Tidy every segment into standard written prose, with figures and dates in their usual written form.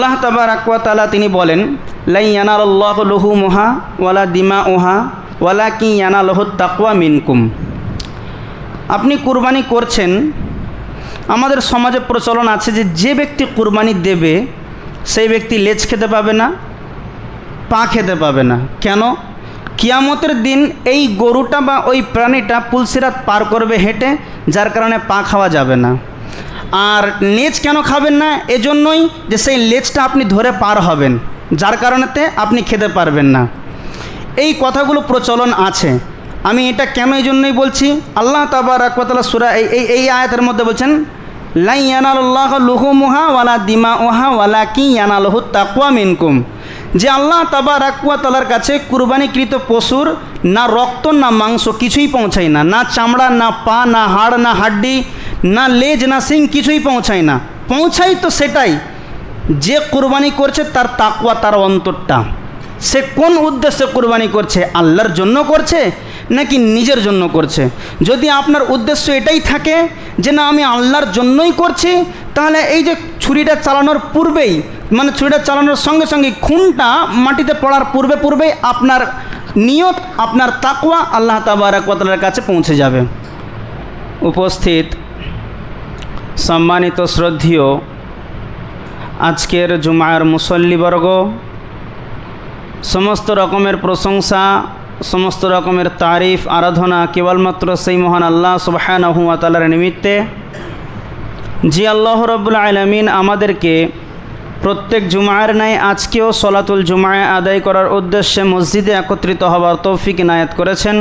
আল্লাহ তাবারাক ওয়া তাআলা তিনি বলেন, লা ইয়ানালুল্লাহু লুহুমুহা ওয়ালা দিমাউহা ওয়ালাকিন ইয়ানালুহুত তাকওয়া মিনকুম। আপনি কুরবানি করছেন, আমাদের সমাজে প্রচলন আছে যে ব্যক্তি কুরবানি দেবে সেই ব্যক্তি লেজ খেতে পাবে না, পা খেতে পাবে না। কেন? কিয়ামতের দিন এই গরুটা বা ওই প্রাণীটা পুলসিরাত পার করবে হেঁটে, যার কারণে পা খাওয়া যাবে না। আর লেজ কেন খাবেন না? এজন্যই যে সেই লেজটা আপনি ধরে পার হবেন, যার কারণেতে আপনি খেতে পারবেন না। এই কথাগুলো প্রচলন আছে। আমি এটা কেন এই জন্যই বলছি, আল্লাহ তাবারাক ওয়া তাআলা সূরা এই আয়াতের মধ্যে বলছেন, লা ইয়ানালুল্লাহু লুহুমুহা ওয়ালা দিমাউহা ওয়ালাকিন ইয়ানালুহুত তাকওয়া মিনকুম। যে আল্লাহ তাবারাক ওয়া তাআলার কাছে কুরবানিকৃত পশুর না রক্ত না মাংস কিছুই পৌঁছায় না, না চামড়া না পা না হাড় না হাড্ডি না লেজ না শিং কিছুই পৌঁছায় না। পৌঁছায় তো সেটাই যে কুরবানি করছে তার তাকওয়া, তার অন্তরটা। সে কোন উদ্দেশ্যে কুরবানি করছে? আল্লাহর জন্য করছে নাকি নিজের জন্য করছে? যদি আপনার উদ্দেশ্য এটাই থাকে যে না আমি আল্লাহর জন্যই করছি, তাহলে এই যে ছুরিটা চালানোর পূর্বেই, মানে ছুরিটা চালানোর সঙ্গে সঙ্গে খুনটা মাটিতে পড়ার পূর্বেই আপনার নিয়ত, আপনার তাকওয়া আল্লাহ তাবারাক ওয়া তাআলার কাছে পৌঁছে যাবে। উপস্থিত সম্মানিত শ্রদ্ধেয় আজকের জুমার মুসল্লিবর্গ, সমস্ত রকমের প্রশংসা, সমস্ত রকমের তারিফ আরাধনা কেবলমাত্র সেই মহান আল্লাহ সুবহানাহু ওয়া তাআলার নিমিত্তে, যে আল্লাহ রাব্বুল আলামিন আমাদেরকে প্রত্যেক জুমার ন্যায় আজকেও সলাতুল জুমা আদায় করার উদ্দেশ্যে মসজিদে একত্রিত হওয়ার তৌফিক ইনায়াত করেছেন।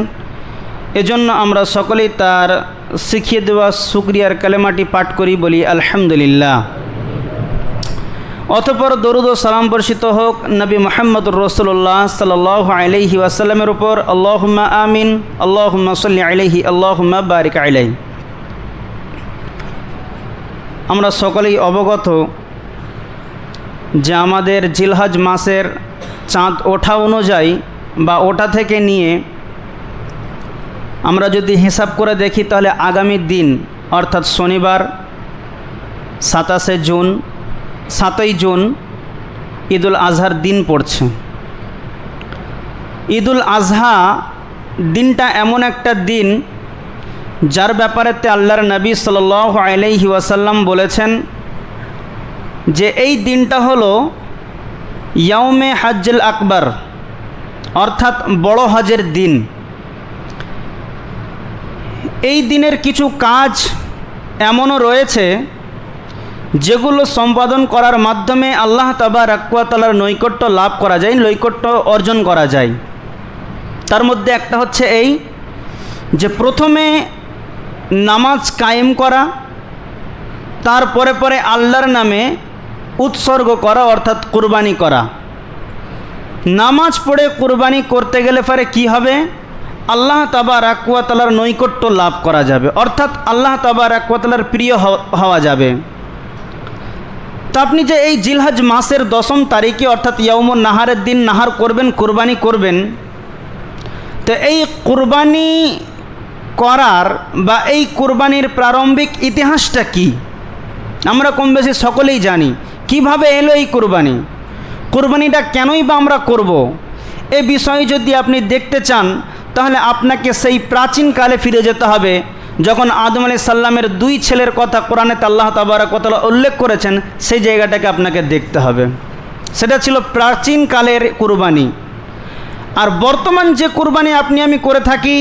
এজন্য আমরা সকলেই তার শিখিয়ে দেওয়া শুকরিয়ার কালেমাটি পাঠ করি, বলি আলহামদুলিল্লাহ। অতঃপর দরুদ ও সালাম বর্ষিত হোক নবী মুহাম্মদুর রাসূলুল্লাহ সাল্লাল্লাহু আলাইহি ওয়াসাল্লামের উপর। আল্লাহুম্মা আমিন, আল্লাহুম্মা সাল্লি আলাইহি, আল্লাহুম্মা বারিক আলাইহি। আমরা সকলেই অবগত যে আমাদের জিলহজ মাসের চাঁদ ওঠা অনুযায়ী বা ওঠা থেকে নিয়ে আমরা যদি হিসাব করে দেখি, তাহলে আগামী দিন অর্থাৎ শনিবার 7ই জুন ঈদুল আজহার দিন পড়ছে। ঈদুল আজহা দিনটা এমন একটা দিন যার ব্যাপারেতে আল্লাহর নবী সাল্লাল্লাহু আলাইহি ওয়াসাল্লাম বলেছেন যে এই দিনটা হলো ইয়াউমে হজ্জুল আকবর, অর্থাৎ বড় হজের দিন। এই দিনের কিছু কাজ এমনও রয়েছে যেগুলো সম্পাদন করার মাধ্যমে আল্লাহ তাবারাক ওয়া তাআলার নৈকট্য লাভ করা যায়, নৈকট্য অর্জন করা যায়। তার মধ্যে একটা হচ্ছে এই যে প্রথমে নামাজ কায়েম করা, তারপরে পরে আল্লাহর নামে উৎসর্গ করা অর্থাৎ কুরবানি করা। নামাজ পড়ে কুরবানি করতে গেলে পরে কি হবে? আল্লাহ তাবারাক ওয়া তাআলার নৈকট্য লাভ করা যাবে, অর্থাৎ আল্লাহ তাবারাক ওয়া তাআলার প্রিয় হওয়া যাবে। তো আপনি যে এই জিলহজ মাসের 10ম তারিখে অর্থাৎ ইয়াউমুন নাহারের দিন নাহার করবেন, কুরবানি করবেন, তো এই কুরবানি করার বা এই কুরবানির প্রারম্ভিক ইতিহাসটা কি আমরা কম বেশি সকলেই জানি। কিভাবে এলো এই কুরবানি, কুরবানিটা কেনই বা আমরা করব, এই বিষয়ে যদি আপনি দেখতে চান তাহলে আপনাকে সেই প্রাচীনকালে ফিরে যেতে হবে, যখন আদম আলাইহিস সালামের 2 ছেলের কথা কোরআনেতে আল্লাহ তাবারাক ওয়া তাআলা উল্লেখ করেছেন, সেই জায়গাটাকে আপনাকে দেখতে হবে। সেটা ছিল প্রাচীনকালের কুরবানি। আর বর্তমান যে কুরবানি আপনি আমি করে থাকি,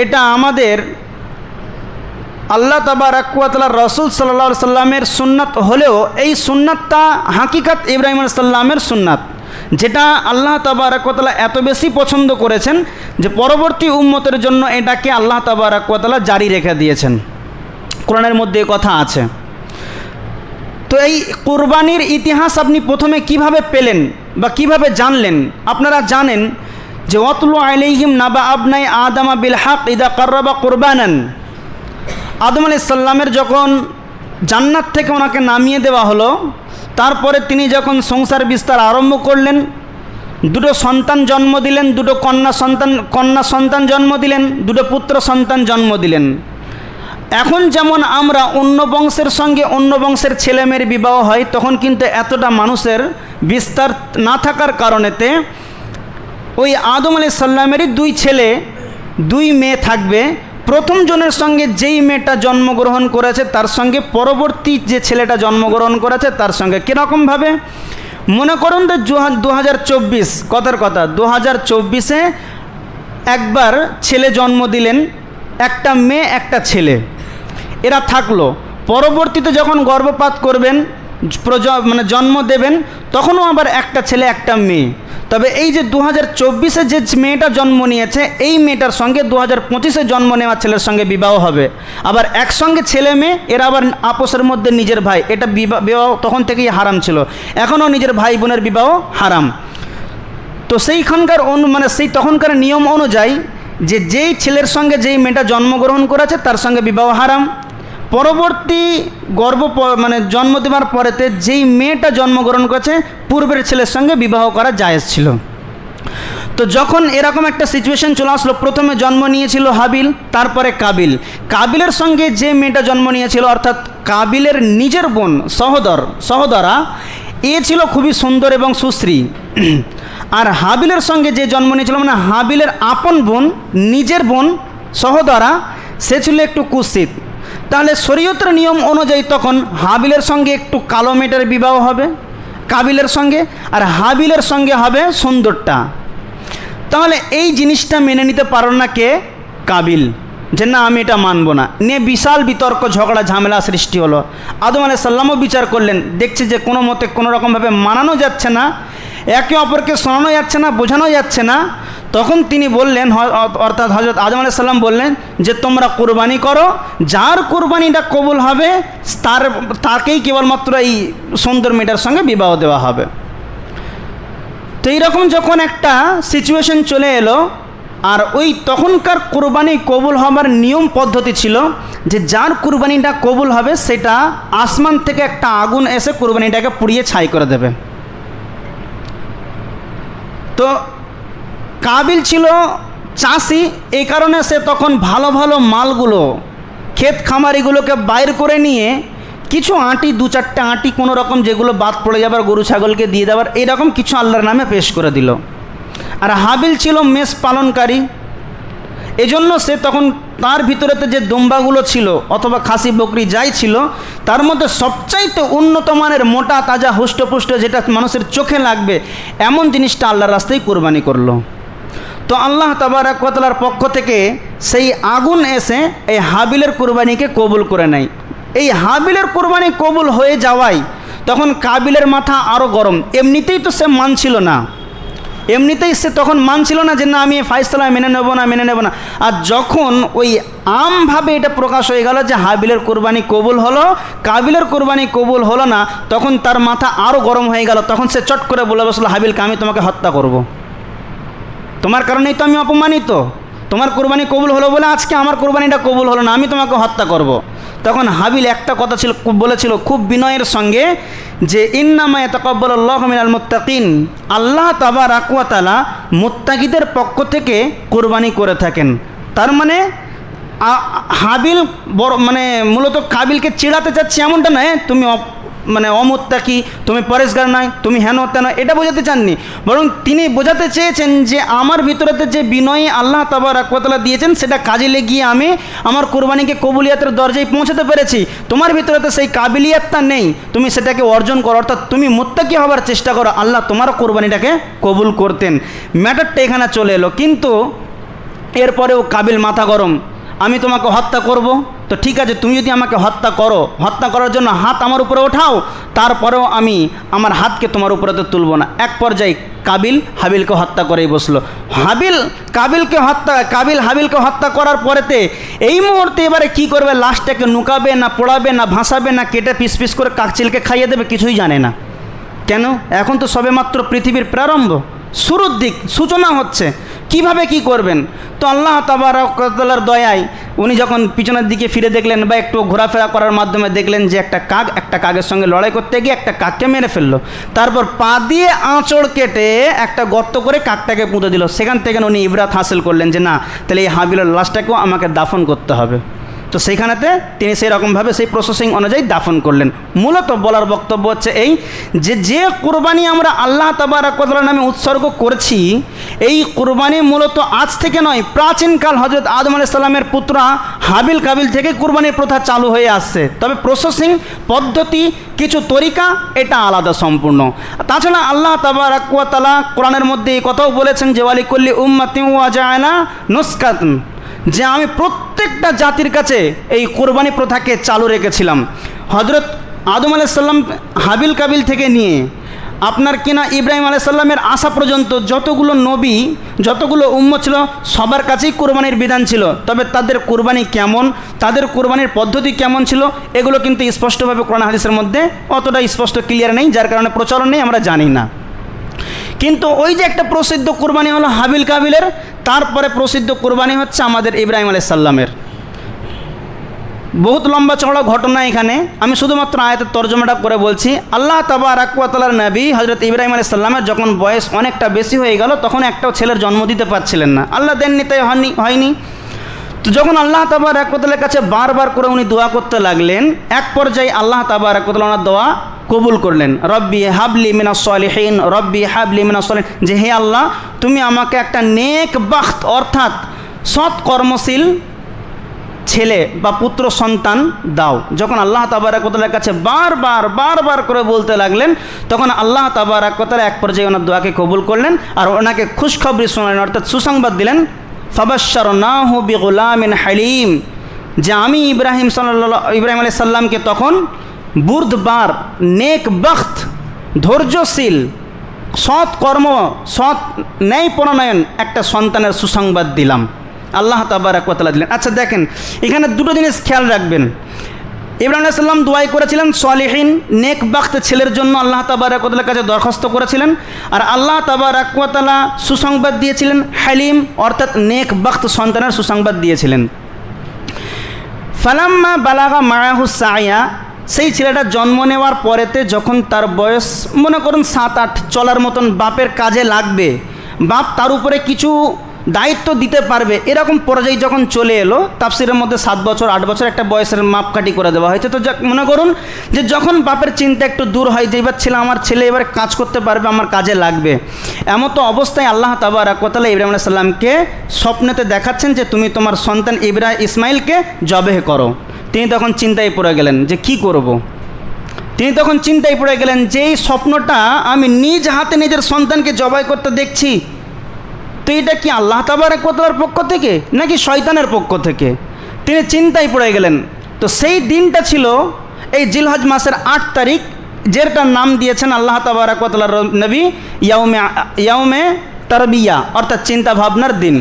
এটা আমাদের আল্লাহ তাবারাক ওয়া তাআলা রাসূল সাল্লাল্লাহু আলাইহি সাল্লামের সুন্নাত হলেও এই সুন্নাতটা হাকিকাত ইব্রাহিম আলাইহিস সালামের সুন্নাত, যেটা আল্লাহ তাবারাক ওয়া তাআলা এত বেশি পছন্দ করেছেন যে পরবর্তী উম্মতের জন্য এটাকে আল্লাহ তাবারাক ওয়া তাআলা জারি রেখে দিয়েছেন। কোরআনের মধ্যে কথা আছে। তো এই কুরবানির ইতিহাস আপনি প্রথমে কিভাবে পেলেন বা কিভাবে জানলেন? আপনারা জানেন যে ওয়াতলু আলাইহিম নাবা আবনাই আদামা বিল হক ইদা কাররাবা কুরবানান। আদম আলাইহিস সালামের যখন জান্নাত থেকে ওনাকে নামিয়ে দেওয়া হলো, তারপরে তিনি যখন সংসার বিস্তার আরম্ভ করলেন, 2 সন্তান জন্ম দিলেন, 2 কন্যা সন্তান জন্ম দিলেন, 2 পুত্র সন্তান জন্ম দিলেন। এখন যেমন আমরা অন্য বংশের সঙ্গে অন্য বংশের ছেলেমেয়ের বিবাহ হয়, তখন কিন্তু এতটা মানুষের বিস্তার না থাকার কারণেতে ওই আদম আলাইহিস সালামেরই 2 ছেলে 2 মেয়ে থাকবে। প্রথম জনের সঙ্গে যেই মেয়েটা জন্মগ্রহণ করেছে তার সঙ্গে পরবর্তী যে ছেলেটা জন্মগ্রহণ করেছে তার সঙ্গে কীরকমভাবে, মনে করুন তো 2024 কথার কথা 2024-এ একবার ছেলে জন্ম দিলেন, একটা মেয়ে একটা ছেলে, এরা থাকলো। পরবর্তীতে যখন গর্ভপাত করবেন মানে জন্ম দেবেন তখনও আবার একটা ছেলে একটা মেয়ে। তবে এই যে 2024-এ যে মেয়েটা জন্ম নিয়েছে এই মেয়েটার সঙ্গে 2025-এ জন্ম নেওয়া ছেলের সঙ্গে বিবাহ হবে। আবার একসঙ্গে ছেলে মেয়ে, এরা আবার আপোষের মধ্যে নিজের ভাই, এটা বিবাহ তখন থেকেই হারাম ছিল, এখনও নিজের ভাই বোনের বিবাহ হারাম। তো সেইখানকার মানে সেই তখনকার নিয়ম অনুযায়ী যে যেই ছেলের সঙ্গে যেই মেয়েটা জন্মগ্রহণ করেছে তার সঙ্গে বিবাহ হারাম। পরবর্তী মানে জন্ম দেওয়ার পরেতে যেই মেয়েটা জন্মগ্রহণ করেছে পূর্বের ছেলের সঙ্গে বিবাহ করা জায়েজ ছিল। তো যখন এরকম একটা সিচুয়েশন চলে আসলো, প্রথমে জন্ম নিয়েছিল হাবিল, তারপরে কাবিল। কাবিলের সঙ্গে যে মেয়েটা জন্ম নিয়েছিল অর্থাৎ কাবিলের নিজের বোন সহোদরা, এ ছিল খুবই সুন্দর এবং সুশ্রী। আর হাবিলের সঙ্গে যে জন্ম নিয়েছিল মানে হাবিলের আপন বোন, নিজের বোন, সহোদরা, সে ছিল একটু কুৎসিত। তাহলে শরীয়তের নিয়ম অনুযায়ী তখন হাবিলের সঙ্গে একটু কালো মেয়েটার বিবাহ হবে কাবিলের সঙ্গে, আর হাবিলের সঙ্গে হবে সুন্দরটা। তাহলে এই জিনিসটা মেনে নিতে পারল না কে? কাবিল, যে না আমি এটা মানব না। নিয়ে বিশাল বিতর্ক ঝগড়া ঝামেলা সৃষ্টি হলো। আদম আলাইহিস সালামও বিচার করলেন, দেখছে যে কোনো মতে কোনো রকমভাবে মানানো যাচ্ছে না, একে অপরকে শোনানো যাচ্ছে না, বোঝানো যাচ্ছে না। তখন তিনি বললেন, অর্থাৎ হযরত আদম আলাইহিস সালাম বললেন যে তোমরা কুরবানি করো, যার কুরবানিটা কবুল হবে তাকেই কেবলমাত্র এই সুন্দর মেয়েটার সঙ্গে বিবাহ দেওয়া হবে। তো এইরকম যখন একটা সিচুয়েশন চলে এলো, আর ওই তখনকার কুরবানি কবুল হবার নিয়ম পদ্ধতি ছিল যে যার কুরবানিটা কবুল হবে সেটা আসমান থেকে একটা আগুন এসে কুরবানিটাকে পুড়িয়ে ছাই করে দেবে। তো কাবিল ছিল চাষি, এই কারণে সে তখন ভালো ভালো মালগুলো ক্ষেত খামারিগুলোকে বাইর করে নিয়ে কিছু আঁটি, 2-4টে আঁটি কোনো রকম যেগুলো বাদ পড়ে যাবার গরু ছাগলকে দিয়ে দেওয়ার, এরকম কিছু আল্লাহর নামে পেশ করে দিল। আর হাবিল ছিল মেষ পালনকারী, এজন্য সে তখন তার ভিতরেতে যে দুম্বাগুলো ছিল অথবা খাসি বকরি যাই ছিল তার মধ্যে সবচাইতে উন্নত মানের মোটা তাজা হুষ্টপুষ্ট যেটা মানুষের চোখে লাগবে এমন জিনিসটা আল্লাহর রাস্তায় কুরবানি করলো। তো আল্লাহ তাবারক ওয়া তাআলার পক্ষ থেকে সেই আগুন এসে এই হাবিলের কুরবানিকে কবুল করে নেয়। এই হাবিলের কুরবানি কবুল হয়ে যাওয়ায় তখন কাবিলের মাথা আরও গরম। এমনিতেই তো সে মানছিল না, এমনিতেই সে তখন মানছিল না যে না আমি ফায়সালা মেনে নেব না। আর যখন ওই আমভাবে এটা প্রকাশ হয়ে গেল যে হাবিলের কুরবানি কবুল হলো, কাবিলের কুরবানি কবুল হলো না, তখন তার মাথা আরও গরম হয়ে গেল। তখন সে চট করে বলে বসলো, হাবিলকে আমি তোমাকে হত্যা করব, তোমার কারণেই তো আমি অপমানিত, তোমার কুরবানি কবুল হলো বলে আজকে আমার কুরবানিটা কবুল হলো না, আমি তোমাকে হত্যা করব। তখন হাবিল একটা কথা বলেছিল খুব বিনয়ের সঙ্গে যে ইন্নামা ইয়াতাকাব্বালুল্লাহু মিনাল মুত্তাকিন, আল্লাহ তাবারক ওয়া তাআলা মুত্তাকিদের পক্ষ থেকে কুরবানি করে থাকেন। তার মানে হাবিল মানে মূলত কাবিলকে চিড়াতে চাচ্ছে এমনটা নয় তুমি মানে অমুত্তাকি, তুমি পরেশগার নয়, তুমি হেন তেন, এটা বোঝাতে চাননি। বরং তিনি বোঝাতে চেয়েছেন যে আমার ভিতরেতে যে বিনয়ী আল্লাহ তাবারক ওয়া তাআলা দিয়েছেন সেটা কাজে লাগিয়ে আমি আমার কুরবানিকে কবুলিয়াতের দরজায় পৌঁছাতে পেরেছি। তোমার ভিতরেতে সেই কাবিলিয়াতটা নেই, তুমি সেটাকে অর্জন করো, অর্থাৎ তুমি মুত্তাকি হবার চেষ্টা করো, আল্লাহ তোমার কুরবানিটাকে কবুল করতেন। ম্যাটারটা এখানে চলে এলো। কিন্তু এরপরেও কাবিল মাথা গরম, আমি তোমাকে হত্যা করব। তো ঠিক আছে, তুমি যদি আমাকে হত্যা করো, হত্যা করার জন্য হাত আমার উপরে ওঠাও, তারপরেও আমি আমার হাতকে তোমার উপরে তো তুলব না। এক পর্যায়ে কাবিল হাবিলকে হত্যা করেই বসলো। কাবিল হাবিলকে হত্যা করার পরেতে এই মুহূর্তে এবারে কি করবে, লাশটাকে নুকাবে না পোড়াবে না ভাসাবে না কেটে পিস পিস করে কাকচিলকে খাইয়ে দেবে, কিছুই জানে না। কেন? এখন তো সবেমাত্র পৃথিবীর প্রারম্ভ, শুরুর দিক, সূচনা হচ্ছে, কিভাবে কি করবেন। তো আল্লাহ তাবারক ওয়া তাআলার দয়ায় উনি যখন পিছনের দিকে ফিরে দেখলেন বা একটু ঘোরাফেরা করার মাধ্যমে দেখলেন যে একটা কাকের সঙ্গে লড়াই করতে গিয়ে একটা কাককে মেরে ফেললো। তারপর পা দিয়ে আঁচড় কেটে একটা গর্ত করে কাকটাকে পুঁতে দিল। সেখান থেকে উনি ইবরাত হাসিল করলেন যে না, তাহলে এই হাবিলের লাশটাকেও আমাকে দাফন করতে হবে। তো সেইখানেতে তিনি সেই রকমভাবে সেই প্রসেসিং অনুযায়ী দাফন করলেন। মূলত বলার বক্তব্য হচ্ছে এই যে কুরবানি আমরা আল্লাহ তাবারক ওয়া তাআলার নামে উৎসর্গ করছি, এই কুরবানি মূলত আজ থেকে নয়, প্রাচীনকাল হযরত আদম আলাইহিস সালামের পুত্র হাবিল কাবিল থেকে কুরবানির প্রথা চালু হয়ে আসছে। তবে প্রসেসিং পদ্ধতি, কিছু তরিকা এটা আলাদা সম্পূর্ণ। তাছাড়া আল্লাহ তাবারক ওয়া তাআলা কোরআনের মধ্যে এই কথাও বলেছেন যে ওয়ালিকুল্লি উম্মাতিন ওয়া জাআলা নুসকাতান, যে আমি প্রত্যেকটা জাতির কাছে এই কোরবানি প্রথাকে চালু রেখেছিলাম। হযরত আদম আলাইহিস সালাম হাবিল কাবিল থেকে নিয়ে আপনার কিনা ইব্রাহিম আলাইহিস সালামের আসা পর্যন্ত যতগুলো নবী, যতগুলো উম্মত ছিল, সবার কাছেই কোরবানির বিধান ছিল। তবে তাদের কোরবানি কেমন, তাদের কোরবানির পদ্ধতি কেমন ছিল, এগুলো কিন্তু স্পষ্টভাবে কোরআন হাদিসের মধ্যে অতটা স্পষ্ট ক্লিয়ার নেই, যার কারণে প্রচলন নেই, আমরা জানি না। কিন্তু ওই যে একটা প্রসিদ্ধ কোরবানি হলো হাবিল কাবিলের, তারপরে প্রসিদ্ধ কোরবানি হচ্ছে আমাদের ইব্রাহিম আলাইহিস সালামের। বহুত লম্বা চওড়া ঘটনা, এখানে আমি শুধুমাত্র আয়াতের তর্জমাটা করে বলছি। আল্লাহ তাবারক ওয়া তাআলার নবী হযরত ইব্রাহিম আলাইহিস সালামের যখন বয়স অনেকটা বেশি হয়ে গেল, তখন একটাও ছেলের জন্ম দিতে পারছিলেন না, আল্লাহ দেননি, তাই হয়নি। তো যখন আল্লাহ তাবারক ওয়া তাআলার কাছে বারবার করে উনি দোয়া করতে লাগলেন, এক পর্যায়ে আল্লাহ তাবারক ওয়া তাআলা ওনার দোয়া কবুল করলেন। রব্বি হাবলি মিনাস সলিহিন, রব্বি হাবলি মিনাস সলিহিন, যে হে আল্লাহ, তুমি আমাকে একটা নেক বাখত অর্থাৎ সৎ কর্মশীল ছেলে বা পুত্র সন্তান দাও। যখন আল্লাহ তাবারক ওয়া তাআলার কাছে বারবার করে বলতে লাগলেন, তখন আল্লাহ তাবারক ওয়া তাআলা এক পর্যায়ে ওনার দোয়াকে কবুল করলেন আর ওনাকে খুশখবরি শোনালেন, অর্থাৎ সুসংবাদ দিলেন। ফাবাশশারনাহু বিগুলামিন হালিম, যে আমি ইব্রাহিম আলাইহিস সালামকে তখন বুর্দবার, নেক বখত, ধৈর্যশীল, সৎ কর্ম, সৎ ন্যায় পরায়ণ একটা সন্তানের সুসংবাদ দিলাম, আল্লাহ তাবারক ওয়া তাআলা দিলেন। আচ্ছা দেখেন, এখানে দুটো জিনিস খেয়াল রাখবেন। ইব্রাহিম আলাইহিস সালাম দোয়াই করেছিলেন সলিহিন, নেক বখত ছেলের জন্য আল্লাহ তাবারক ওয়া তাআলার কাছে দরখাস্ত করেছিলেন, আর আল্লাহ তাবারক ওয়া তাআলা সুসংবাদ দিয়েছিলেন হালিম, অর্থাৎ নেক বখত সন্তানের সুসংবাদ দিয়েছিলেন। ফালাম্মা বালাগা মাআহু সাইয়া, সেই ছেলেটা জন্ম নেওয়ার পরেতে যখন তার বয়স মনে করুন 7-8 চলার মতন, বাপের কাজে লাগবে, বাপ তার উপরে কিছু দায়িত্ব দিতে পারবে, এরকম পর্যায়ে যখন চলে এলো, তাফসিরের মধ্যে 7 বছর 8 বছর একটা বয়সের মাপকাঠি করে দেওয়া হয়েছে। তো মনে করুন যে যখন বাপের চিন্তা একটু দূর হয় যে এবার আমার ছেলে এবার কাজ করতে পারবে, আমার কাজে লাগবে, এমন তো অবস্থায় আল্লাহ তাবারক ওয়া তাআলা ইব্রাহিম আলাইহিস সালামকে স্বপ্নেতে দেখাচ্ছেন যে তুমি তোমার সন্তান ইসমাইলকে জবেহ করো। তিনি তখন চিন্তায় পড়ে গেলেন যে কি করব। তিনি তখন চিন্তায় পড়ে গেলেন যে এই স্বপ্নটা আমি নিজ হাতে নিজের সন্তানকে জবাই করতে দেখছি, তো এটা কি আল্লাহ তাবারক ওয়া তাআলার পক্ষ থেকে নাকি শয়তানের পক্ষ থেকে? তিনি চিন্তায় পড়ে গেলেন। তো সেই দিনটা ছিল এই জিলহজ মাসের 8 তারিখ, যেটার নাম দিয়েছেন আল্লাহ তাবারক ওয়া তাআলার নবী ইয়াউমে তারবিয়া, অর্থাৎ চিন্তা ভাবনার দিন।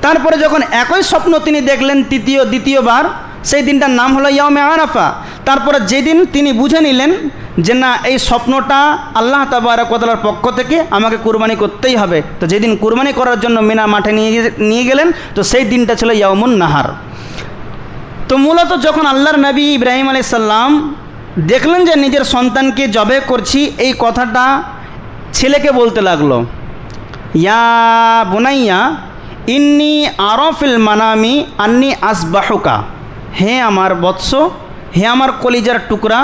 তারপরে যখন একই স্বপ্ন তিনি দেখলেন দ্বিতীয়বার, সেই দিনটার নাম হলো ইয়াউমে আরাফা। তারপরে যেদিন তিনি বুঝে নিলেন যে না, এই স্বপ্নটা আল্লাহ তাবারক ওয়া তাআলার পক্ষ থেকে, আমাকে কুরবানি করতেই হবে, তো যেদিন কুরবানি করার জন্য মিনা মাঠে নিয়ে গেলেন, তো সেই দিনটা ছিল ইয়াউমুন নাহার। তো মূলত যখন আল্লাহর নবী ইব্রাহিম আলাইহিস সালাম দেখলেন যে নিজের সন্তানকে জবে করছি, এই কথাটা ছেলেকে বলতে লাগলো, ইয়া বুনাইয়া ইন্নি আরাফিল মানামি আন্নি আসবাহুকা, হে আমার বৎস, হে আমার কলিজার টুকরা,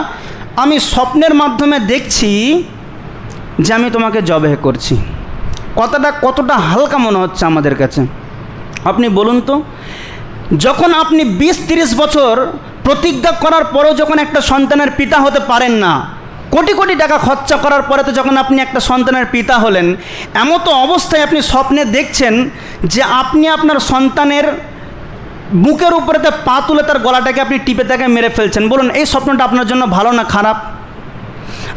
আমি স্বপ্নের মাধ্যমে দেখছি যে আমি তোমাকে জবেহ করছি। কথাটা কতটা হালকা মনে হচ্ছে আমাদের কাছে, আপনি বলুন তো। যখন আপনি 20-30 বছর প্রতিজ্ঞা করার পরেও যখন একটা সন্তানের পিতা হতে পারেন না, কোটি কোটি টাকা খরচা করার পরে তো যখন আপনি একটা সন্তানের পিতা হলেন, এমন তো অবস্থায় আপনি স্বপ্নে দেখছেন যে আপনি আপনার সন্তানের বুকের উপরে পা তুলে তার গলাটাকে আপনি টিপে তাকে মেরে ফেলছেন। বলুন এই স্বপ্নটা আপনার জন্য ভালো না খারাপ?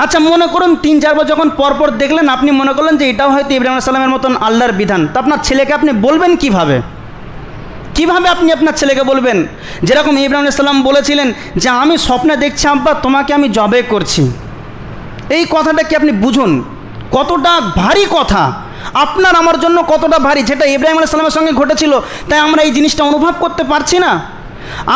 আচ্ছা মনে করুন 3-4 বার যখন পরপর দেখলেন, আপনি মনে করলেন যে এটাও হয়তো ইব্রাহিম আলাইহিস সালামের মতন আল্লাহর বিধান, তো আপনার ছেলেকে আপনি বলবেন কিভাবে আপনি আপনার ছেলেকে বলবেন? যেরকম ইব্রাহিম আলাইহিস সালাম বলেছিলেন যে আমি স্বপ্নে দেখছি আব্বা তোমাকে আমি জবে করছি, এই কথাটা কি আপনি বুঝুন কতটা ভারী কথা, আপনার আমার জন্য কতটা ভারী। যেটা ইব্রাহিম আলাইহিস সালামের সঙ্গে ঘটেছিল, তাই আমরা এই জিনিসটা অনুভব করতে পারছি না।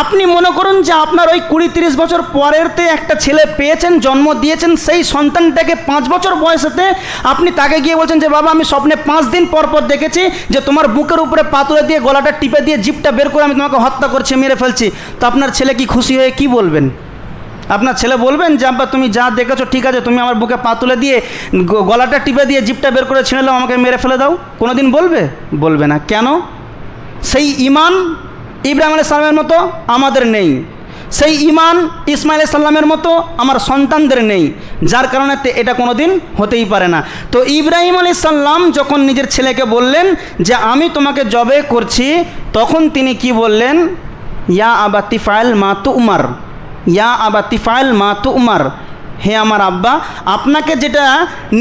আপনি মনে করুন যে আপনার ওই 20-30 বছর পরেরতে একটা ছেলে পেয়েছেন, জন্ম দিয়েছেন, সেই সন্তানটাকে 5 বছর বয়সেতে আপনি তাকে গিয়ে বলছেন যে বাবা আমি স্বপ্নে 5 দিন পর পর দেখেছি যে তোমার বুকের উপরে পাতুলে দিয়ে গলাটা টিপে দিয়ে জিভটা বের করে আমি তোমাকে হত্যা করছি, মেরে ফেলছি। তো আপনার ছেলে কি খুশি হয়ে কি বলবেন? আপনার ছেলে বলবেন যে আব্বা তুমি যা দেখেছো ঠিক আছে, তুমি আমার বুকে পা তুলে দিয়ে গলাটা টিপে দিয়ে জিভটা বের করে ছিঁড়ে নাও, আমাকে মেরে ফেলে দাও? কোনোদিন বলবে? বলবে না। কেন? সেই ঈমান ইব্রাহিম আলাইহিস সালামের মতো আমাদের নেই, সেই ঈমান ইসমাইল আলাইহিস সালামের মতো আমার সন্তানদের নেই, যার কারণে এটা কোনোদিন হতেই পারে না। তো ইব্রাহিম আলাইহিস সালাম যখন নিজের ছেলেকে বললেন যে আমি তোমাকে জবে করছি, তখন তিনি কি বললেন? ইয়া আবাতি ফাইল মা তুমার, ইয়া আবাতি ফাইল মা তুমার, হে আমার আব্বা আপনাকে যেটা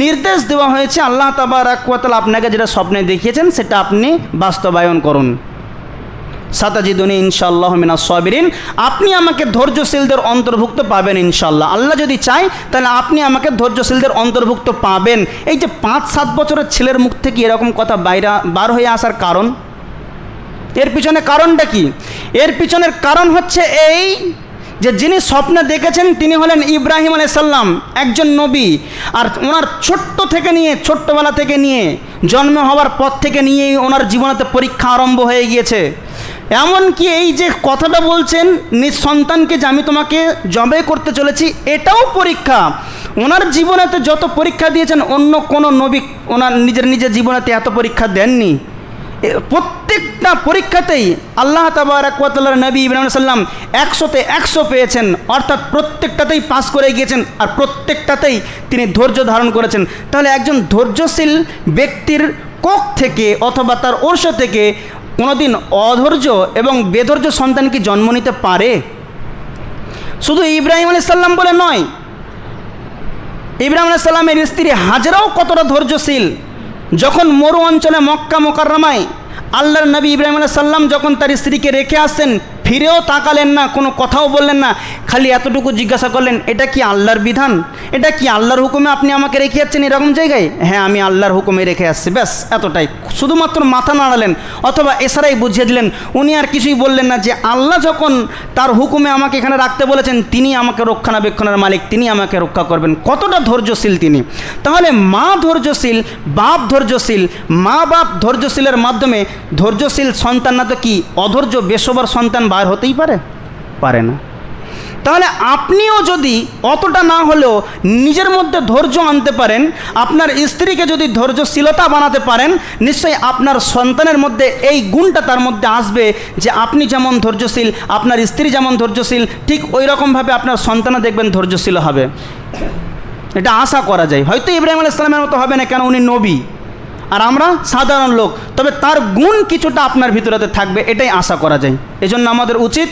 নির্দেশ দেওয়া হয়েছে, আল্লাহ তাবারাক ওয়া তাআলা আপনাকে যেটা স্বপ্নে দেখিয়েছেন সেটা আপনি বাস্তবায়ন করুন। সাতাজিদুনি ইনশাআল্লাহ মিনাস সাবিরিন, আপনি আমাকে ধৈর্যশীলদের অন্তর্ভুক্ত পাবেন ইনশাআল্লাহ। আল্লাহ যদি চায় তাহলে আপনি আমাকে ধৈর্যশীলদের অন্তর্ভুক্ত পাবেন। এই যে 5-7 বছরের ছেলের মুখ থেকে এরকম কথা বার হয়ে আসার কারণ, এর পিছনে কারণটা কি? এর পিছনের কারণ হচ্ছে এই যে যিনি স্বপ্নে দেখেছেন তিনি হলেন ইব্রাহিম আলাইহিস সালাম, একজন নবী। আর ওনার ছোট্টবেলা থেকে নিয়ে জন্ম হওয়ার পর থেকে নিয়েই ওনার জীবনেতে পরীক্ষা আরম্ভ হয়ে গিয়েছে। এমনকি এই যে কথাটা বলছেন নিজ সন্তানকে যে আমি তোমাকে জবে করতে চলেছি, এটাও পরীক্ষা। ওনার জীবনেতে যত পরীক্ষা দিয়েছেন অন্য কোনো নবী ওনার নিজের জীবনেতে এত পরীক্ষা দেননি। প্রত্যেকটা পরীক্ষাতেই আল্লাহ তাবারাক ওয়া তাআলার নবী ইব্রাহিম আলাইহিস সালাম 100-তে 100 পেয়েছেন, অর্থাৎ প্রত্যেকটাতেই পাস করে গিয়েছেন, আর প্রত্যেকটাতেই তিনি ধৈর্য ধারণ করেছেন। তাহলে একজন ধৈর্যশীল ব্যক্তির কোখ থেকে অথবা তার ওরস থেকে কোনোদিন অধৈর্য এবং বেধৈর্য সন্তান কি জন্ম নিতে পারে? শুধু ইব্রাহিম আলাইহিস সালাম বলে নয়, ইব্রাহিম আলাইহিস সালামের স্ত্রী হাজরাও কতটা ধৈর্যশীল। যখন মরু অঞ্চলে মক্কা মুকাররমায় আল্লাহর নবী ইব্রাহিম আলাইহিস সালাম যখন তার স্ত্রীকে রেখে আসছেন, ফিরেও তাকালেন না, কোনো কথাও বললেন না, খালি এতটুকু জিজ্ঞাসা করলেন এটা কি আল্লাহর বিধান, এটা কি আল্লাহর হুকুমে আপনি আমাকে রেখে যাচ্ছেন এরকম জায়গায়? হ্যাঁ আমি আল্লাহর হুকুমে রেখে আসছি, ব্যাস এতটাই। শুধুমাত্র মাথা নাড়ালেন অথবা এছাড়াই বুঝিয়ে দিলেন। উনি আর কিছুই বললেন না যে আল্লাহ যখন তার হুকুমে আমাকে এখানে রাখতে বলেছেন তিনি আমাকে রক্ষণাবেক্ষণের মালিক, তিনি আমাকে রক্ষা করবেন। কতটা ধৈর্যশীল তিনি! তাহলে মা ধৈর্যশীল, বাপ ধৈর্যশীল, মা বাপ ধৈর্যশীলের মাধ্যমে ধৈর্যশীল সন্তান না তো কি অধৈর্য বেসবার সন্তান বার হতেই পারে না। তাহলে আপনিও যদি অতটা না হলেও নিজের মধ্যে ধৈর্য আনতে পারেন, আপনার স্ত্রীকে যদি ধৈর্যশীলতা বানাতে পারেন, নিশ্চয়ই আপনার সন্তানের মধ্যে এই গুণটা তার মধ্যে আসবে যে আপনি যেমন ধৈর্যশীল, আপনার স্ত্রী যেমন ধৈর্যশীল, ঠিক ওই রকমভাবে আপনার সন্তানও দেখবেন ধৈর্যশীল হবে। এটা আশা করা যায়। হয়তো ইব্রাহিম আলাইহিস সালামের মতো হবে না, কেন উনি নবী আর আমরা সাধারণ লোক, তবে তার গুণ কিছুটা আপনার ভিতরেতে থাকবে, এটাই আশা করা যায়। এজন্য আমাদের উচিত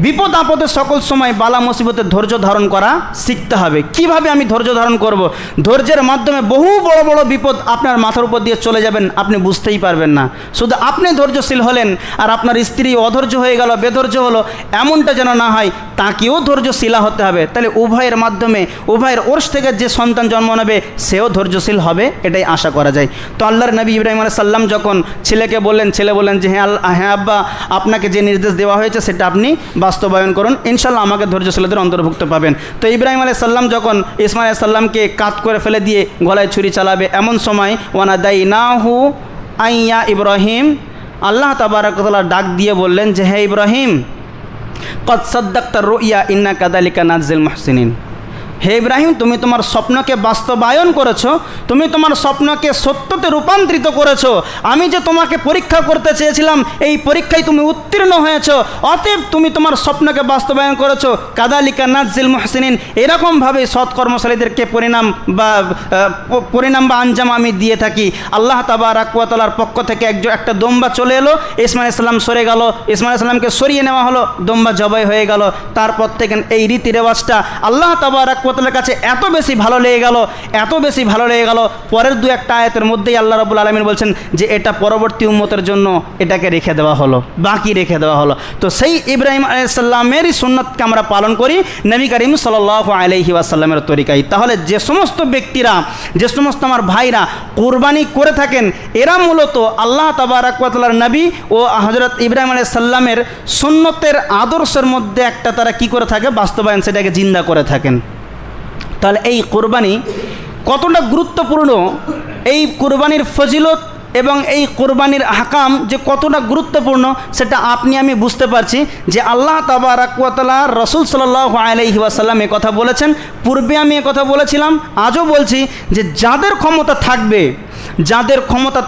বিপদ আপদে সকল সময় বালা মুসিবতে ধৈর্য ধারণ করা শিখতে হবে। কিভাবে আমি ধৈর্য ধারণ করব? ধৈর্যের মাধ্যমে বহু বড় বড় বিপদ আপনার মাথার উপর দিয়ে চলে যাবেন, আপনি বুঝতেই পারবেন না। শুধু আপনি ধৈর্যশীল হলেন আর আপনার স্ত্রী অধৈর্য হয়ে গেল, বেধৈর্য হলো, এমনটা যেন না হয়। তাকেও ধৈর্যশীলা হতে হবে। তাহলে উভয়ের মাধ্যমে, উভয়ের ওরস থেকে যে সন্তান জন্ম নেবে সেও ধৈর্যশীল হবে, এটাই আশা করা যায়। তো আল্লাহর নবী ইব্রাহিম আলাইহিস সালাম যখন ছেলেকে বললেন, ছেলে বললেন যে হ্যাঁ আব্বা আপনাকে যে নির্দেশ দেওয়া হয়েছে সেটা আপনি বাস্তবায়ন করুন, ইনশাল্লাহ আমাকে ধৈর্যশীলদের অন্তর্ভুক্ত পাবেন। তো ইব্রাহিম আলাইহিস সালাম যখন ইসমাইল আলাইহিস সালামকে কাত করে ফেলে দিয়ে গলায় ছুরি চালাবে, এমন সময় ওয়ানাদাইনাহু আইয়া ইব্রাহিম, আল্লাহ তাবারাক ওয়া তাআলা ডাক দিয়ে বললেন যে হে ইব্রাহিম, কদ সাদ্দাকতা রুইয়া ইন্না কাযালিকা নাজিল মুহসিনিন, হে ইব্রাহিম তুমি তোমার স্বপ্নকে বাস্তবায়ন করেছো, তুমি তোমার স্বপ্নকে সত্যতে রূপান্তরিত করেছো। আমি যে তোমাকে পরীক্ষা করতে চেয়েছিলাম এই পরীক্ষায় তুমি উত্তীর্ণ হয়েছো, অতএব তুমি তোমার স্বপ্নকে বাস্তবায়ন করেছো। কাযালিকা নাজিল মুহসিনিন, এরকমভাবে সৎকর্মশালীদেরকে পরিণাম বা আঞ্জাম আমি দিয়ে থাকি। আল্লাহ তাবারাক ওয়া তাআলার পক্ষ থেকে একটা দম্বা চলে এলো, ইসমাইল আলাইহিস সালাম সরে গেল, ইসমাইল আলাইহিস সালামকে সরিয়ে নেওয়া হলো, দম্বা জবাই হয়ে গেল। তারপর থেকে এই রীতি রেওয়াজটা আল্লাহ তাবারাক তাআলার কাছে এত বেশি ভালো লেগে গেল, পরের দু একটা আয়াতের মধ্যেই আল্লাহ রাব্বুল আলামিন বলছেন যে এটা পরবর্তী উম্মতের জন্য এটাকে রেখে দেওয়া হলো, বাকি রেখে দেওয়া হলো। তো সেই ইব্রাহিম আলাইহিস সালামেরই সুন্নতকে আমরা পালন করি নবী করিম সাল্লাল্লাহু আলাইহি ওয়াসাল্লামের তরিকায়। তাহলে যে সমস্ত ব্যক্তিরা, যে সমস্ত আমার ভাইরা কুরবানি করে থাকেন, এরা মূলত আল্লাহ তাবারাক ওয়া তাআলার নবী ও হযরত ইব্রাহিম আলাইহিস সালামের সুন্নতের আদর্শের মধ্যে একটা তারা কি করে থাকে, বাস্তবায়ন, সেটাকে জিন্দা করে থাকেন। তাহলে এই কুরবানি কতটা গুরুত্বপূর্ণ, এই কুরবানির ফজিলত এবং এই কুরবানির আহকাম যে কতটা গুরুত্বপূর্ণ সেটা আপনি আমি বুঝতে পারছি যে আল্লাহ তাবারাক ওয়া তাআলা রাসূল সাল্লাল্লাহু আলাইহি ওয়াসাল্লাম এ কথা বলেছেন। পূর্বে আমি এ কথা বলেছিলাম, আজও বলছি যে যাদের ক্ষমতা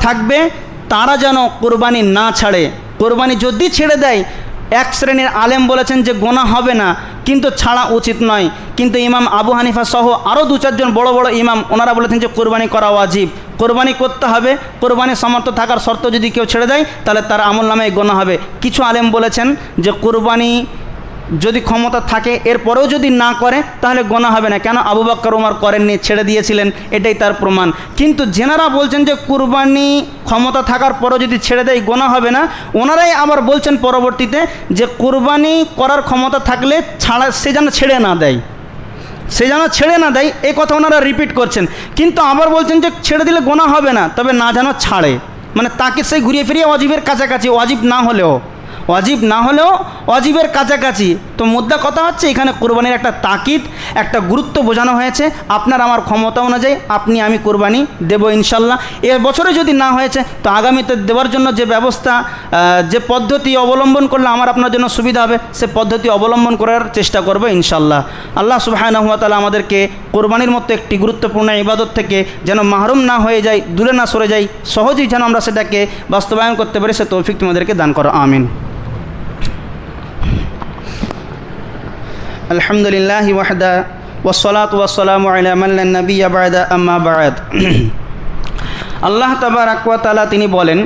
থাকবে তারা যেন কুরবানি না ছাড়ে। কুরবানি যদি ছেড়ে দেয়, এক শ্রেণীর আলেম বলেছেন যে গোনা হবে না, কিন্তু ছাড়া উচিত নয়। কিন্তু ইমাম আবু হানিফা সহ আরও দু চারজন বড় বড় ইমাম, ওনারা বলেছেন যে কোরবানি করা ওয়াজিব, কোরবানি করতে হবে। কোরবানির সামর্থ্য থাকার শর্ত যদি কেউ ছেড়ে দেয় তাহলে তার আমল নামায় গোনা হবে। কিছু আলেম বলেছেন যে কোরবানি যদি ক্ষমতা থাকে এরপরেও যদি না করে তাহলে গোনা হবে না, কেন আবু বকর ওমর করেননি, ছেড়ে দিয়েছিলেন, এটাই তার প্রমাণ। কিন্তু যেনারা বলছেন যে কুরবানি ক্ষমতা থাকার পরও যদি ছেড়ে দেয় গোনা হবে না, ওনারাই আবার বলছেন পরবর্তীতে যে কুরবানি করার ক্ষমতা থাকলে সে যেন ছেড়ে না দেয়, এই কথা ওনারা রিপিট করছেন। কিন্তু আবার বলছেন যে ছেড়ে দিলে গোনা হবে না, তবে না যেন ছাড়ে, মানে তাকে সেই ঘুরিয়ে ফিরিয়ে ওয়াজিবের কাছাকাছি, ওয়াজিব না হলেও ওয়াজিবের কাছাকাছি। তো মুদ্রা কথা হচ্ছে এখানে কোরবানির একটা তাকিদ, একটা গুরুত্ব বোঝানো হয়েছে। আপনার আমার ক্ষমতা অনুযায়ী আপনি আমি কোরবানি দেব ইনশাল্লাহ। এ বছরে যদি না হয়েছে তো আগামীতে দেওয়ার জন্য যে ব্যবস্থা, যে পদ্ধতি অবলম্বন করলে আমার আপনার জন্য সুবিধা হবে, সে পদ্ধতি অবলম্বন করার চেষ্টা করব ইনশাল্লাহ। আল্লাহ সুবহানাহু ওয়া তাআলা আমাদেরকে কোরবানির মতো একটি গুরুত্বপূর্ণ ইবাদত থেকে যেন মাহরুম না হয়ে যাই, দূরে না সরে যাই, সহজেই যেন আমরা সেটাকে বাস্তবায়ন করতে পারি, সে তৌফিক তোমাদেরকে দান করো, আমিন। আলহামদুলিল্লাহ ওয়াহদা ওয়াসসালাতু ওয়াসসালামু আলা মান লা নাবিয়্যা বা'দা আম্মা বা'দ। আল্লাহ তাবারাক ওয়া তাআলা তিনি বলেন,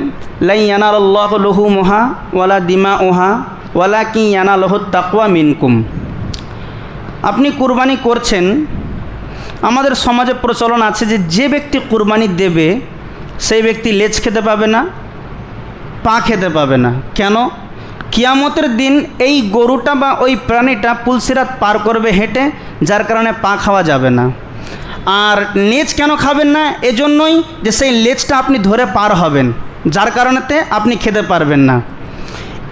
লা ইয়ানালাল্লাহু লুহুমুহা ওয়ালা দিমাউহা ওয়ালাকিন ইয়ানালুহুত তাকওয়া মিনকুম। আপনি কুরবানি করছেন, আমাদের সমাজে প্রচলন আছে যে ব্যক্তি কুরবানি দেবে সেই ব্যক্তি লেজ খেতে পাবে না, পা খেতে পাবে না। কেন? কিয়ামতের দিন এই গরুটা বা ওই প্রাণীটা পুলসিরাত পার করবে হেঁটে, যার কারণে পা খাওয়া যাবে না। আর লেজ কেন খাবেন না? এজন্যই যে সেই লেজটা আপনি ধরে পার হবেন, যার কারণেতে আপনি খেতে পারবেন না।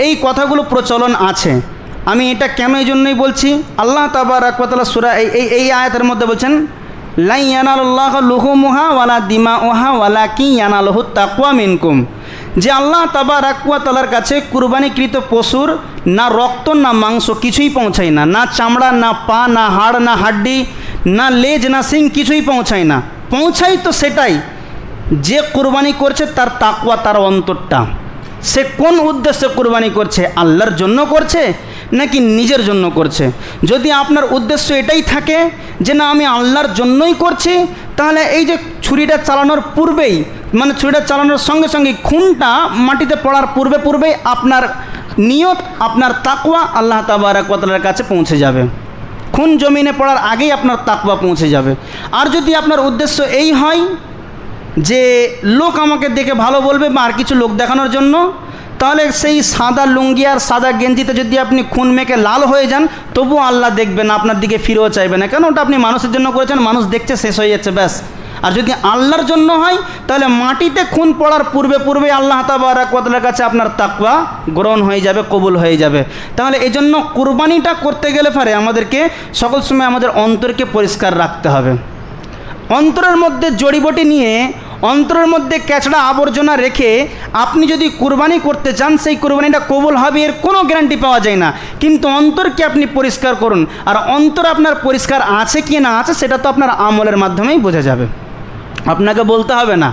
এই কথাগুলো প্রচলন আছে। আমি এটা কেন এই জন্যই বলছি, আল্লাহ তাবারাক ওয়া তাআলা সূরা এই আয়াতের মধ্যে বলছেন, লা ইয়ানালুল্লাহু লুহুমুহা ওয়ালা দিমাউহা ওয়ালাকিন ইয়ানালুহুত তাকওয়া মিনকুম। যে আল্লাহ তাবারাক ওয়া তাআলার কাছে কুরবানিকৃত পশুর না রক্ত না মাংস কিছুই পৌঁছায় না, না চামড়া, না পা, না হাড়, না হাড্ডি, না লেজ, না শিং, কিছুই পৌঁছায় না। পৌঁছায় তো সেটাই যে কুরবানি করছে তার তাকওয়া, তার অন্তরটা। সে কোন উদ্দেশ্যে কুরবানি করছে, আল্লাহর জন্য করছে নাকি নিজের জন্য করছে? যদি আপনার উদ্দেশ্য এটাই থাকে যে না আমি আল্লাহর জন্যই করছি, তাহলে এই যে ছুরিটা চালানোর পূর্বেই, মানে ছুরিটা চালানোর সঙ্গে সঙ্গে খুনটা মাটিতে পড়ার পূর্বেই আপনার নিয়ত, আপনার তাকওয়া আল্লাহ তাবারাক ওয়া তাআলার কাছে পৌঁছে যাবে। খুন জমিনে পড়ার আগেই আপনার তাকওয়া পৌঁছে যাবে। আর যদি আপনার উদ্দেশ্য এই হয় যে লোক আমাকে দেখে ভালো বলবে বা আর কিছু লোক দেখানোর জন্য, তাহলে সেই সাদা লুঙ্গি আর সাদা গেঞ্জিতে যদি আপনি খুন মেখে লাল হয়ে যান, তবুও আল্লাহ দেখবেন, আপনার দিকে ফিরেও চাইবে না, কেন ওটা আপনি মানুষের জন্য করেছেন, মানুষ দেখছে, শেষ হয়ে যাচ্ছে, ব্যাস। আর যদি আল্লাহর জন্য হয় তাহলে মাটিতে খুন পড়ার পূর্বে আল্লাহ তাবারাক ওয়া তাআলার কাছে আপনার তাকওয়া গ্রহণ হয়ে যাবে, কবুল হয়ে যাবে। তাহলে এই জন্য কুরবানিটা করতে গেলে পরে আমাদেরকে সকল সময় আমাদের অন্তরকে পরিষ্কার রাখতে হবে। অন্তরের মধ্যে জড়িবটি নিয়ে, অন্তরের মধ্যে ক্যাচড়া আবর্জনা রেখে আপনি যদি কুরবানি করতে চান, সেই কুরবানিটা কবুল হবে এর কোনো গ্যারান্টি পাওয়া যায় না। কিন্তু অন্তরকে আপনি পরিষ্কার করুন, আর অন্তর আপনার পরিষ্কার আছে কি না আছে সেটা তো আপনার আমলের মাধ্যমেই বোঝা যাবে। আপনাকে বলতে হবে না,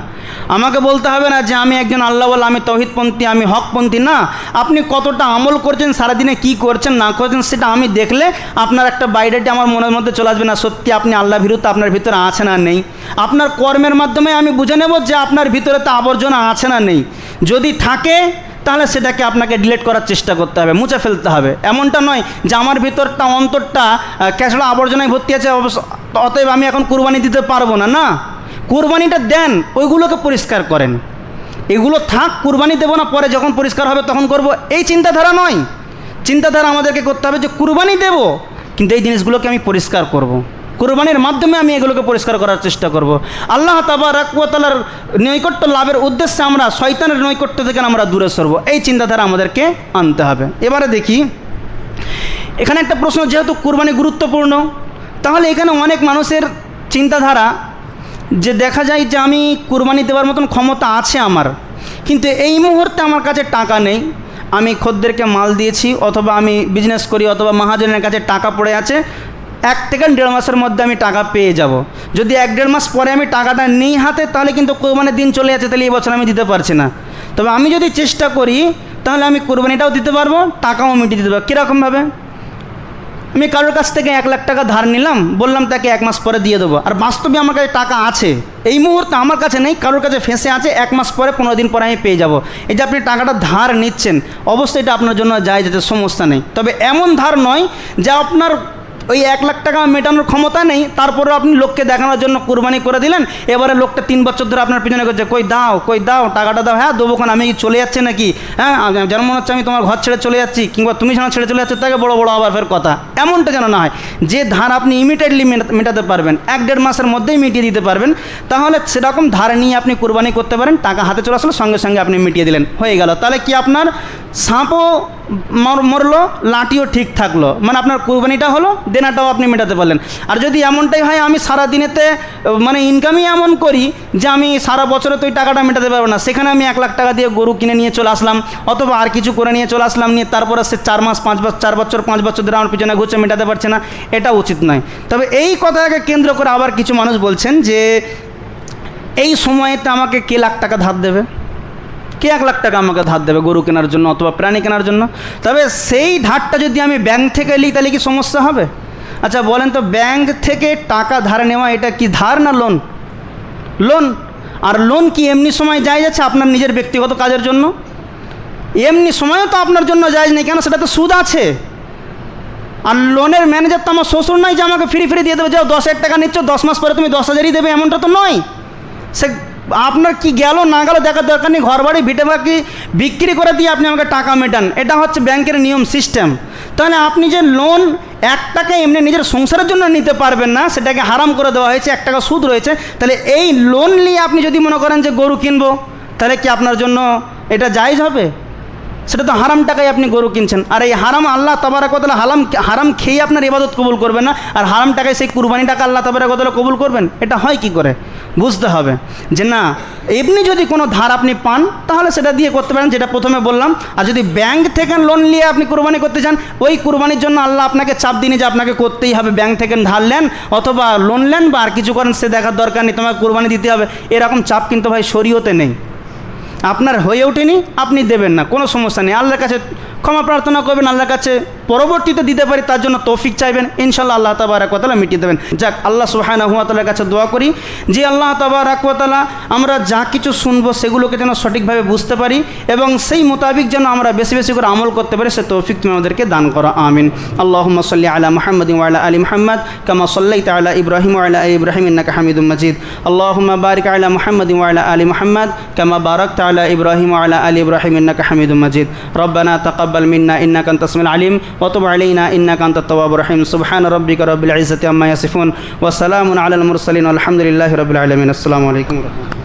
আমাকে বলতে হবে না যে আমি একজন আল্লাহওয়ালা, আমি তৌহিদপন্থী, আমি হকপন্থী। না, আপনি কতটা আমল করছেন, সারাদিনে কি করছেন না করছেন সেটা আমি দেখলে আপনার একটা বাইরেটি আমার মনের মধ্যে চলে আসবে না, সত্যি আপনি আল্লাহ ভীরুতা আপনার ভিতরে আছে না নেই। আপনার কর্মের মাধ্যমে আমি বুঝে নেব যে আপনার ভিতরে তো আবর্জনা আছে না নেই। যদি থাকে তাহলে সেটাকে আপনাকে ডিলিট করার চেষ্টা করতে হবে, মুছে ফেলতে হবে। এমনটা নয় যে আমার ভিতরটা অন্তরটা ক্যাশলা আবর্জনায় ভর্তি আছে, অতএব আমি এখন কুরবানি দিতে পারবো না। না, কুরবানিটা দেন, ওইগুলোকে পরিষ্কার করেন। এগুলো থাক, কুরবানি দেবো না, পরে যখন পরিষ্কার হবে তখন করব, এই চিন্তাধারা নয়। চিন্তাধারা আমাদেরকে করতে হবে যে কুরবানি দেব, কিন্তু এই জিনিসগুলোকে আমি পরিষ্কার করব। কুরবানির মাধ্যমে আমি এগুলোকে পরিষ্কার করার চেষ্টা করব। আল্লাহ তাবারক ওয়া তাআলার নৈকট্য লাভের উদ্দেশ্যে আমরা শয়তানের নৈকট্য থেকে আমরা দূরে সরব, এই চিন্তাধারা আমাদেরকে আনতে হবে। এবারে দেখি, এখানে একটা প্রশ্ন, যেহেতু কুরবানি গুরুত্বপূর্ণ, তাহলে এখানে অনেক মানুষের চিন্তাধারা যে দেখা যায় যে আমি কুরবানি দেওয়ার মতন ক্ষমতা আছে আমার, কিন্তু এই মুহূর্তে আমার কাছে টাকা নেই। আমি খদ্দেরকে মাল দিয়েছি, অথবা আমি বিজনেস করি, অথবা মহাজনের কাছে টাকা পড়ে আছে, 1 থেকে 1.5 মাসের মধ্যে আমি টাকা পেয়ে যাব। যদি 1-1.5 মাস পরে আমি টাকাটা নিই হাতে, তাহলে কিন্তু কোরবানির দিন চলে যাচ্ছে, তাহলে এই বছর আমি দিতে পারছি না। তবে আমি যদি চেষ্টা করি, তাহলে আমি কোরবানিটাও দিতে পারবো, টাকাও মিটিয়ে দিতে পারবো। কীরকমভাবে? আমি কারোর কাছ থেকে 1 লাখ টাকা ধার নিলাম, বললাম তাকে 1 মাস পরে দিয়ে দেবো, আর বাস্তবে আমার কাছে টাকা আছে, এই মুহূর্তে আমার কাছে নেই, কারোর কাছে ফেঁসে আছে, 1 মাস পরে 15 দিন পরে আমি পেয়ে যাব। এই যে আপনি টাকাটা ধার নিচ্ছেন, অবশ্যই এটা আপনার জন্য যায়, যেতে সমস্যা নেই। তবে এমন ধার নয় যে আপনার ওই 1 লাখ টাকা মেটানোর ক্ষমতা নেই, তারপরেও আপনি লোককে দেখানোর জন্য কুরবানি করে দিলেন। এবারে লোকটা 3 বছর ধরে আপনার পিছনে করছে, কই দাও টাকাটা দাও। হ্যাঁ দেবো, কারণ আমি কি চলে যাচ্ছে নাকি? হ্যাঁ, যেন মনে হচ্ছে আমি তোমার ঘর ছেড়ে চলে যাচ্ছি, কিংবা তুমি যেন ছেড়ে চলে যাচ্ছ, তাকে বড় বড় আবার ফের কথা। এমনটা যেন না হয়। যে ধার আপনি ইমিডিয়েটলি মেটাতে পারবেন, 1-1.5 মাসের মধ্যেই মিটিয়ে দিতে পারবেন, তাহলে সেরকম ধার নিয়ে আপনি কুরবানি করতে পারেন। টাকা হাতে চলে আসলো, সঙ্গে সঙ্গে আপনি মিটিয়ে দিলেন, হয়ে গেল। তাহলে কি আপনার সাপও মরলো, লাঠিও ঠিক থাকলো, মানে আপনার কুরবানিটা হলো, দেনাটাও আপনি মেটাতে পারলেন। আর যদি এমনটাই হয় আমি সারা দিনেতে মানে ইনকামই এমন করি যে আমি সারা বছরে তো ওই টাকাটা মেটাতে পারবো না, সেখানে আমি 1 লাখ টাকা দিয়ে গরু কিনে নিয়ে চলে আসলাম, অথবা আর কিছু করে নিয়ে চলে আসলাম, নিয়ে তারপরে সে 4 মাস 4 বছর 5 বছর ধরে আমার পিছনে ঘুরছে, মেটাতে পারছে না, এটা উচিত নয়। তবে এই কথাকে কেন্দ্র করে আবার কিছু মানুষ বলছেন যে এই সময়েতে আমাকে কে লাখ টাকা ধার দেবে, কে 1 লাখ টাকা আমাকে ধার দেবে গরু কেনার জন্য অথবা প্রাণী কেনার জন্য? তবে সেই ধারটা যদি আমি ব্যাংক থেকে নিই, তাহলে কি সমস্যা হবে? আচ্ছা বলেন তো, ব্যাংক থেকে টাকা ধার নেওয়া এটা কি ধার না লোন? লোন। আর লোন কি এমনি সময় জায়েজ আছে আপনার নিজের ব্যক্তিগত কাজের জন্য? এমনি সময়ও তো আপনার জন্য জায়েজ নেই, কেন? সেটা তো সুদ আছে। আর লোনের ম্যানেজার তো আমার শ্বশুর নয় যে আমাকে ফ্রি দিয়ে দেবে, যাও 10,000 টাকা নিচ্ছ, 10 মাস পরে তুমি 10,000ই দেবে, এমনটা তো নয়। সে আপনার কি গেল না গেল দেখার দরকার নেই, ঘর বাড়ি ভিটে বাকি বিক্রি করে দিয়ে আপনি আমাকে টাকা মেটান, এটা হচ্ছে ব্যাংকের নিয়ম সিস্টেম। তাহলে আপনি যে লোন 1 টাকা এমনি নিজের সংসারের জন্য নিতে পারবেন না, সেটাকে হারাম করে দেওয়া হয়েছে, 1 টাকা সুদ রয়েছে। তাহলে এই লোন নিয়ে আপনি যদি মনে করেন যে গরু কিনবো, তাহলে কি আপনার জন্য এটা জায়েজ হবে? সেটা তো হারাম টাকায় আপনি গরু কিনছেন। আর এই হারাম আল্লাহ তাবারক ওয়া তাআলা হারাম খেয়ে আপনার ইবাদত কবুল করবেন না, আর হারাম টাকায় সেই কুরবানি টাকা আল্লাহ তাবারক ওয়া তাআলা কবুল করবেন? এটা হয় কি করে? বুঝতে হবে যে না, এমনি যদি কোনো ধার আপনি পান, তাহলে সেটা দিয়ে করতে পারেন, যেটা প্রথমে বললাম। আর যদি ব্যাংক থেকে লোন নিয়ে আপনি কুরবানি করতে চান, ওই কুরবানির জন্য আল্লাহ আপনাকে চাপ দিনে যে আপনাকে করতেই হবে, ব্যাংক থেকে ধার নেন অথবা লোন নেন বা আর কিছু করেন, সে দেখার দরকার নেই, তোমাকে কুরবানি দিতে হবে, এরকম চাপ কিন্তু ভাই শরীয়তে নেই। আপনার হয়ে ওঠেনি, আপনি দেবেন না, কোনো সমস্যা নেই। আল্লাহর কাছে ক্ষমা প্রার্থনা করবেন, আল্লাহর কাছে পরবর্তীতে দিতে পারি তার জন্য তৌফিক চাইবেন, ইনশাআল্লাহ আল্লাহ তাবারক ওয়া তাআলা মিটিয়ে দেবেন। যাক, আল্লাহ সুবহানাহু ওয়া তাআলার কাছে দোয়া করি যে আল্লাহ তাবারক ওয়া তাআলা আমরা যা কিছু শুনবো সেগুলোকে যেন সঠিকভাবে বুঝতে পারি এবং সেই মোতাবিক যেন আমরা বেশি বেশি করে আমল করতে পারি, সে তৌফিক তুমি আমাদেরকে দান করো, আমিন। আল্লাহুম্মা সাল্লি আলা মুহাম্মাদিন ওয়া আলা আলি মুহাম্মাদ কামা সাল্লাইতা আলা ইব্রাহিম ওয়া আলা আলি ইব্রাহিম ইন্নাকা হামিদুম মাজিদ। আল্লাহুম্মা বারিক আলা মুহাম্মাদিন ওয়া আলা আলি মুহাম্মাদ কামা বারাকতা আলা ইব্রাহিম ওয়া আলা আলি ইব্রাহিম ইন্নাকা হামিদুম মাজিদ। রব্বানা তাকাব্বাল মিন্না ইন্নাকা আনতাস সামিউল আলিম ওয়া তুব আলাইনা ইন্নাকা আনতাত তাওয়াবুর রহিম। সুবহানা রাব্বিকা রাব্বিল ইজ্জাতি আম্মা ইয়াসিফুন ওয়া সালামুন আলাল মুরসালিন ওয়া আলহামদুলিল্লাহি রাব্বিল আলামিন। আসসালামু আলাইকুম।